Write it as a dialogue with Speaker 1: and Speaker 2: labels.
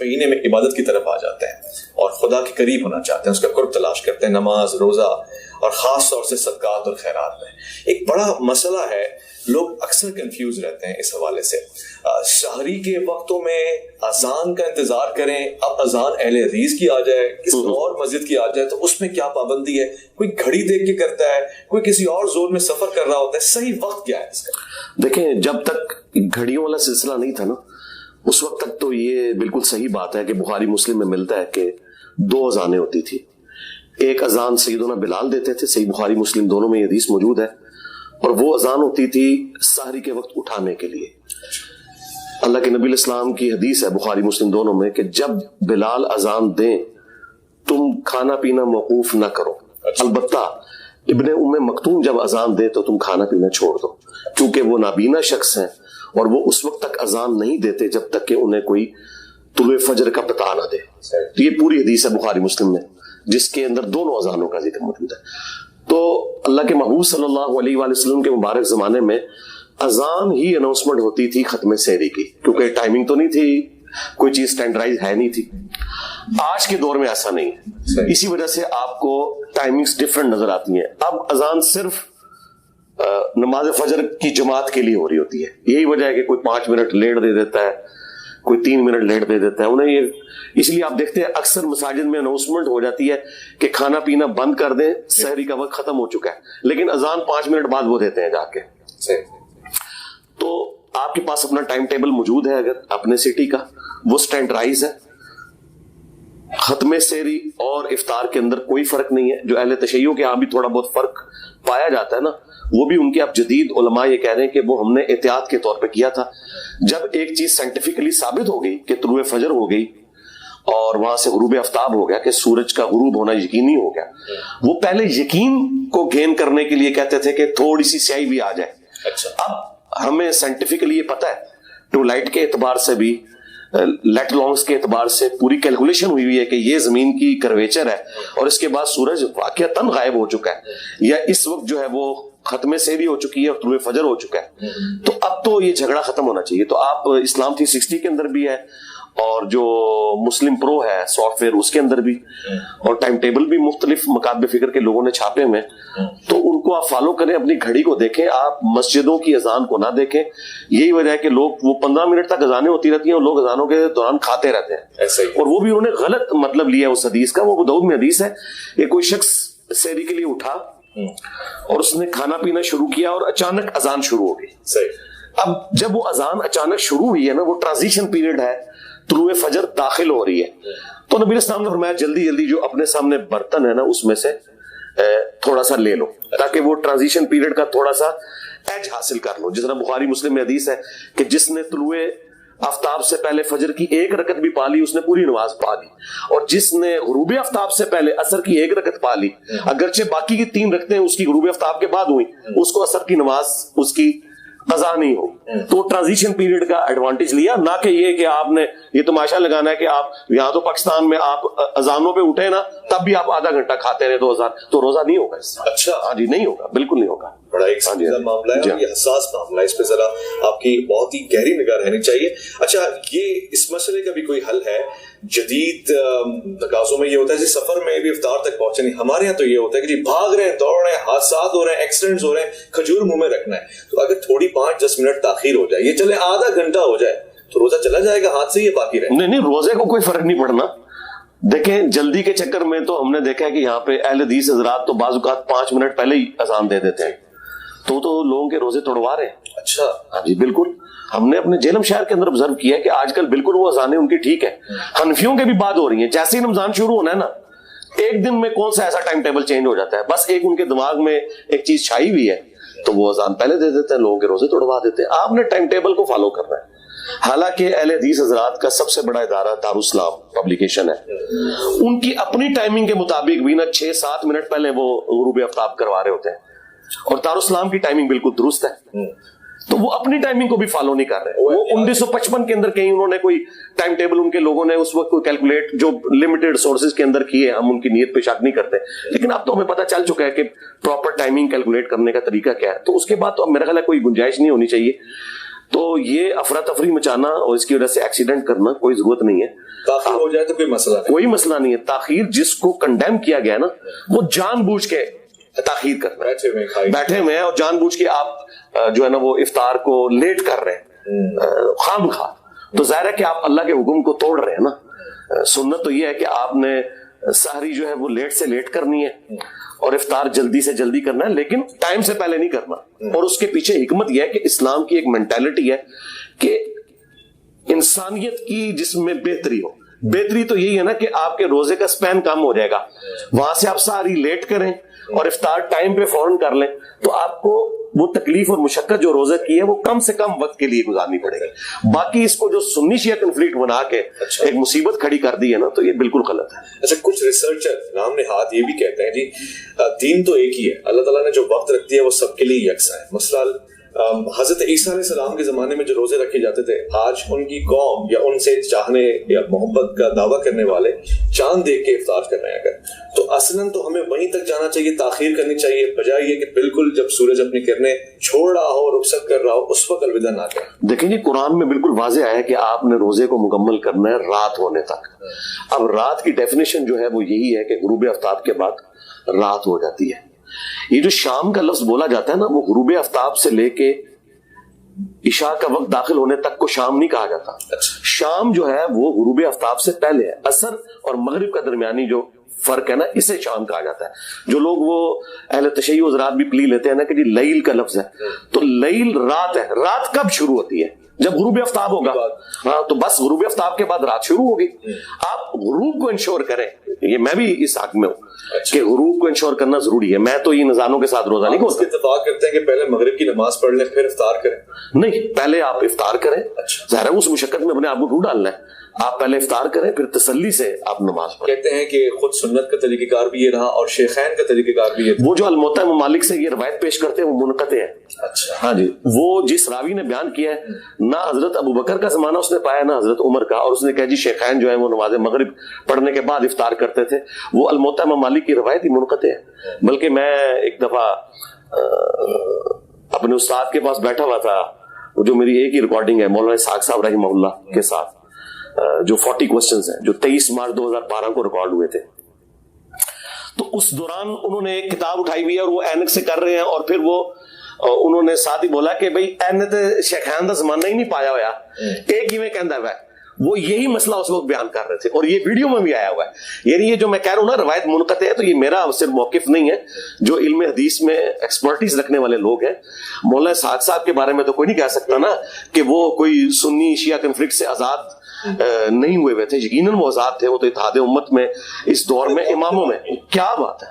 Speaker 1: مہینے میں عبادت کی طرف آ جاتے ہیں اور خدا کے قریب ہونا چاہتے ہیں، اس کا قرب تلاش کرتے ہیں نماز، روزہ اور خاص طور سے صدقات اور خیرات میں۔ ایک بڑا مسئلہ ہے، لوگ اکثر کنفیوز رہتے ہیں اس حوالے سے۔ شہری کے وقتوں میں اذان کا انتظار کریں، اب اذان اہل حدیث کی آ جائے، کسی اور مسجد کی آ جائے تو اس میں کیا پابندی ہے؟ کوئی گھڑی دیکھ کے کرتا ہے، کوئی کسی اور زون میں سفر کر رہا ہوتا ہے، صحیح وقت کیا ہے اس کا؟
Speaker 2: دیکھیں، جب تک گھڑیوں والا سلسلہ نہیں تھا نا، اس وقت تک تو یہ بالکل صحیح بات ہے کہ بخاری مسلم میں ملتا ہے کہ 2 اذانیں ہوتی تھی۔ ایک اذان سیدنا بلال دیتے تھے، صحیح بخاری مسلم دونوں میں یہ حدیث موجود ہے، اور وہ اذان ہوتی تھی سحری کے وقت اٹھانے کے لیے۔ اللہ کے نبی علیہ السلام کی حدیث ہے بخاری مسلم دونوں میں کہ جب بلال اذان دیں تم کھانا پینا موقوف نہ کرو، البتہ ابن ام مکتوم جب اذان دے تو تم کھانا پینا چھوڑ دو، کیونکہ وہ نابینا شخص ہیں اور وہ اس وقت تک اذان نہیں دیتے جب تک کہ انہیں کوئی طلوع فجر کا پتہ نہ دے۔ تو یہ پوری حدیث ہے بخاری مسلم میں جس کے اندر دونوں اذانوں کا ذکر موجود ہے۔ تو اللہ کے محبوب صلی اللہ علیہ وآلہ وسلم کے مبارک زمانے میں اذان ہی اناؤنسمنٹ ہوتی تھی ختم سحری کی، کیونکہ ٹائمنگ تو نہیں تھی، کوئی چیز سٹینڈرڈائز ہے نہیں تھی۔ آج کے دور میں ایسا نہیں ہے، اسی وجہ سے آپ کو ٹائمنگز ڈیفرنٹ نظر آتی ہیں۔ اب اذان صرف نماز فجر کی جماعت کے لیے ہو رہی ہوتی ہے، یہی وجہ ہے کہ کوئی 5 منٹ لیٹ دے دیتا ہے، کوئی 3 منٹ لیٹ دے دیتا ہے انہیں یہ، اس لیے آپ دیکھتے ہیں اکثر مساجد میں اناؤنسمنٹ ہو جاتی ہے کہ کھانا پینا بند کر دیں، سحری کا وقت ختم ہو چکا ہے، لیکن اذان 5 منٹ بعد وہ دیتے ہیں جا کے۔ تو آپ کے پاس اپنا ٹائم ٹیبل موجود ہے، اگر اپنے سٹی کا وہ سٹینڈرائز ہے، ختم سحری اور افطار کے اندر کوئی فرق نہیں ہے۔ جو اہل تشیع کے یہاں بھی تھوڑا بہت فرق پایا جاتا ہے نا، وہ بھی ان کے اب جدید علماء یہ کہہ رہے ہیں کہ وہ ہم نے احتیاط کے طور پہ کیا تھا۔ جب ایک چیز سائنٹیفکلی ثابت ہو گئی کہ طلوع فجر ہو گئی اور وہاں سے غروب آفتاب ہو گیا، کہ سورج کا غروب ہونا یقینی ہو گیا، وہ پہلے یقین کو گین کرنے کے لیے کہتے تھے کہ تھوڑی سی سیاہی بھی آ جائے۔ اب ہمیں سائنٹیفکلی یہ پتا ہے، ٹو لائٹ کے اعتبار سے بھی، لیٹ لانگس کے اعتبار سے پوری کیلکولیشن ہوئی ہے کہ یہ زمین کی کرویچر ہے اور اس کے بعد سورج واقعتاً غائب ہو چکا ہے، یا اس وقت جو ہے وہ ختم سحری ہو چکی ہے اور طلوع فجر ہو چکا ہے۔ تو اب تو یہ جھگڑا ختم ہونا چاہیے۔ تو آپ اسلام 360 کے اندر بھی ہے، اور جو مسلم پرو ہے سافٹ ویئر اس کے اندر بھی، اور ٹائم ٹیبل بھی مختلف مکاتب فکر کے لوگوں نے چھاپے میں، تو ان کو آپ فالو کریں، اپنی گھڑی کو دیکھیں، آپ مسجدوں کی اذان کو نہ دیکھیں۔ یہی وجہ ہے کہ لوگ وہ 15 منٹ تک اذانیں ہوتی رہتی ہیں اور لوگ اذانوں کے دوران کھاتے رہتے ہیں، اور وہ بھی انہوں نے غلط مطلب لیا اس حدیث کا۔ وہ ابو داؤد میں حدیث ہے کہ کوئی شخص سحری کے لیے اٹھا اور اس نے کھانا پینا شروع کیا اور اچانک اذان شروع ہو گئی۔ اب جب وہ اذان اچانک شروع ہوئی ہے نا، وہ ٹرانزیشن پیریڈ ہے، طلوع فجر داخل ہو رہی ہے، تو نبی علیہ السلام نے فرمایا جلدی جلدی جو اپنے سامنے برتن ہے نا اس میں سے تھوڑا سا لے لو، تاکہ وہ ٹرانزیشن پیریڈ کا تھوڑا سا ایج حاصل کر لو۔ جس طرح بخاری مسلم میں حدیث ہے کہ جس نے طلوع آفتاب سے پہلے فجر کی 1 رکعت بھی پا لی اس نے پوری نماز پا لی، اور جس نے غروب آفتاب سے پہلے عصر کی 1 رکعت پا لی، اگرچہ باقی کی 3 رکعتیں اس کی غروب آفتاب کے بعد ہوئی، اس کو عصر کی نماز اس کی قضا نہیں ہو۔ تو ٹرانزیشن پیریڈ کا ایڈوانٹیج لیا، نہ کہ یہ کہ آپ نے یہ تماشا لگانا ہے کہ آپ یہاں تو پاکستان میں آپ اذانوں پہ اٹھے نا تب بھی آپ آدھا گھنٹہ کھاتے رہے 2000، تو روزہ نہیں ہوگا اس سے۔
Speaker 1: اچھا،
Speaker 2: ہاں جی، نہیں ہوگا، بالکل نہیں ہوگا۔
Speaker 1: بڑا ایک سنجیدہ معاملہ ہے اور یہ حساس معاملہ ہے، اس پہ ذرا آپ کی بہت ہی گہری نگاہ رہنی چاہیے۔ اچھا، یہ اس مسئلے کا بھی کوئی حل ہے؟ جدید تقاضوں میں یہ ہوتا ہے جی سفر میں بھی افطار تک پہنچے نہیں، ہمارے یہاں تو یہ ہوتا ہے کہ جی بھاگ رہے ہیں، دوڑ رہے ہیں، حادثات ہو رہے ہیں، ایکسیڈنٹس ہو رہے ہیں، کھجور منہ میں رکھنا ہے، تو اگر تھوڑی 5-10 منٹ تاخیر ہو جائے، یہ چلے آدھا گھنٹہ ہو جائے تو روزہ چلا جائے گا ہاتھ سے، یہ باقی رہے؟
Speaker 2: نہیں، روزے کو کوئی فرق نہیں پڑنا۔ دیکھیں، جلدی کے چکر میں تو ہم نے دیکھا ہے کہ یہاں پہ اہل حدیث حضرات تو بعض اوقات 5 منٹ پہلے ہی اذان دے دیتے ہیں، تو لوگوں کے روزے توڑوا رہے ہیں۔
Speaker 1: اچھا،
Speaker 2: ہاں جی بالکل، ہم نے اپنے جیلم شہر کے اندر آبزرو کیا ہے کہ آج کل بالکل وہ اذانیں ان کی ٹھیک ہے، حنفیوں کے بھی بعد ہو رہی ہیں۔ جیسے ہی رمضان شروع ہونا ہے نا، ایک دن میں کون سا ایسا ٹائم ٹیبل چینج ہو جاتا ہے، بس ایک ان کے دماغ میں ایک چیز چھائی ہوئی ہے تو وہ اذان پہلے دے دیتے ہیں، لوگوں کے روزے توڑوا دیتے ہیں۔ آپ نے ٹائم ٹیبل کو فالو کرنا ہے۔ حالانکہ اہل حدیث حضرات کا سب سے بڑا ادارہ دارالاسلام پبلیکیشن ہے، ان کی اپنی ٹائمنگ کے مطابق بھی نا 6-7 منٹ پہلے وہ غروب آفتاب کروا رہے ہوتے ہیں، اور دارالاسلام کی ٹائمنگ بالکل درست ہے، تو وہ اپنی ٹائمنگ کو بھی فالو نہیں کر رہے۔ وہ 1955 کے اندر کہیں انہوں نے کوئی ٹائم ٹیبل ان کے لوگوں نے اس وقت کوئی کیلکولیٹ جو لمیٹڈ سورسز کے اندر کیے، ہم ان کی نیت پہ شک نہیں کرتے، لیکن اب تو ہمیں پتہ چل چکا ہے کہ پراپر ٹائمنگ کیلکولیٹ کرنے کا طریقہ کیا ہے، تو اس کے بعد تو اب میرا خیال ہے کوئی گنجائش نہیں ہونی چاہیے۔ تو یہ افراتفری مچانا اور اس کی وجہ سے ایکسیڈنٹ کرنا کوئی ضرورت نہیں ہے.
Speaker 1: تاخیر ہو جائے تو کوئی مسئلہ نہیں,
Speaker 2: کوئی مسئلہ نہیں ہے. تاخیر جس کو کنڈیم کیا گیا نا وہ جان بوجھ کے تاخیر کرنا ہے, بیٹھے ہوئے ہیں اور جان بوجھ کے آپ جو ہے نا وہ افطار کو لیٹ کر رہے ہیں خام خواہ, تو ظاہر ہے کہ آپ اللہ کے حکم کو توڑ رہے ہیں نا. سنت تو یہ ہے کہ آپ نے سحری جو ہے وہ لیٹ سے لیٹ کرنی ہے اور افطار جلدی سے جلدی کرنا ہے, لیکن ٹائم سے پہلے نہیں کرنا. اور اس کے پیچھے حکمت یہ ہے کہ اسلام کی ایک مینٹالٹی ہے کہ انسانیت کی جس میں بہتری ہو. بہتری تو یہی ہے نا کہ آپ کے روزے کا سپین کم ہو جائے گا, وہاں سے آپ ساری لیٹ کریں اور افطار ٹائم پہ فوراً کر لیں, تو آپ کو وہ تکلیف اور مشقت جو روزے کی ہے وہ کم سے کم وقت کے لیے گزارنی پڑے گی. باقی اس کو جو سنی شیعہ کنفلکٹ بنا کے ایک مصیبت کھڑی کر دی ہے نا, تو یہ بالکل غلط ہے.
Speaker 1: اچھا, کچھ ریسرچر نام نہاد یہ بھی کہتے ہیں جی دین تو ایک ہی ہے, اللہ تعالیٰ نے جو وقت رکھ دیا وہ سب کے لیے یکساں ہے. مثلا حضرت عیسیٰ علیہ السلام کے زمانے میں جو روزے رکھے جاتے تھے, آج ان کی قوم یا ان سے چاہنے یا محبت کا دعویٰ کرنے والے چاند دیکھ کے افطار کر رہے ہیں. اگر تو اصلاً تو ہمیں وہیں تک جانا چاہیے, تاخیر کرنی چاہیے, بجائے یہ کہ بالکل جب سورج اپنی کرنیں چھوڑ رہا ہو, رخصت کر رہا ہو, اس وقت الوداع نہ کریں.
Speaker 2: دیکھیں جی, قرآن میں بالکل واضح آیا کہ آپ نے روزے کو مکمل کرنا ہے رات ہونے تک. اب رات کی ڈیفینیشن جو ہے وہ یہی ہے کہ غروب آفتاب کے بعد رات ہو جاتی ہے. یہ جو شام کا لفظ بولا جاتا ہے نا, وہ غروب آفتاب سے لے کے عشاء کا وقت داخل ہونے تک کو شام نہیں کہا جاتا. شام جو ہے وہ غروب آفتاب سے پہلے ہے. عصر اور مغرب کا درمیانی جو فرق ہے نا, اسے شام کہا جاتا ہے. جو لوگ وہ اہل تشیع حضرات بھی پلی لیتے ہیں نا کہ جی لیل کا لفظ ہے, تو لیل رات ہے. رات کب شروع ہوتی ہے؟ جب غروب آفتاب ہوگا. ہاں, تو بس غروب آفتاب کے بعد رات شروع ہوگی. آپ غروب کو انشور کریں, یہ میں بھی اس حق میں ہوں کہ غروب کو انشور کرنا ضروری ہے. میں تو یہ نظانوں کے ساتھ روزہ نہیں کھولتا.
Speaker 1: اتفاق کرتے ہیں کہ پہلے مغرب کی نماز پڑھ لیں پھر افطار کریں.
Speaker 2: نہیں, پہلے آپ افطار کریں. ظاہر ہے اس مشقت میں اپنے آپ کو کیوں ڈالنا ہے, آپ پہلے افطار کریں پھر تسلی سے آپ نماز پڑھیں.
Speaker 1: کہتے ہیں کہ خود سنت کا طریقہ کار بھی یہ رہا اور شیخین کا طریقہ کار بھی یہ.
Speaker 2: وہ جو الموطا ممالک سے یہ روایت پیش کرتے ہیں وہ منقطع ہے.
Speaker 1: اچھا,
Speaker 2: ہاں جی, وہ جس راوی نے بیان کیا ہے نہ حضرت ابو بکر کا زمانہ اس نے پایا نہ حضرت عمر کا, اور اس نے کہا جی شیخین جو ہیں وہ نماز مغرب پڑھنے کے بعد افطار کرتے تھے, وہ الموطا ممالک کی روایت ہی منقطع ہے. بلکہ میں ایک دفعہ اپنے استاد کے پاس بیٹھا ہوا تھا, جو میری ایک ہی ریکارڈنگ ہے مولانا اسحاق صاحب رحمہ اللہ کے ساتھ, جو 40 کوسچنز ہیں جو 23 مارچ 2012 کو ریکارڈ ہوئے تھے. تو اس دوران انہوں نے ایک کتاب اٹھائی ہوئی ہے اور وہ اینک سے کر رہے ہیں, اور پھر وہ انہوں نے ساتھ ہی بولا کہ بھئی ایننے تے شیخان دا زمانہ ہی نہیں پایا ہوا, ایک ہی میں کہندا ہوا ہے. وہ یہی مسئلہ اس وقت بیان کر رہے تھے اور یہ ویڈیو میں بھی آیا ہوا ہے. یعنی یہ جو میں کہہ رہا ہوں نا روایت منقطع ہے, تو یہ میرا صرف موقف نہیں ہے. جو علم حدیث میں ایکسپرٹیز رکھنے والے لوگ ہیں, مولانا اسحاق صاحب کے بارے میں تو کوئی نہیں کہہ سکتا نا کہ وہ کوئی سنی شیعہ کنفلکٹ سے آزاد نہیں ہوئے تھے. یقیناً وہ آزاد تھے, وہ تو اتحاد امت میں اس دور میں اماموں میں. کیا بات ہے.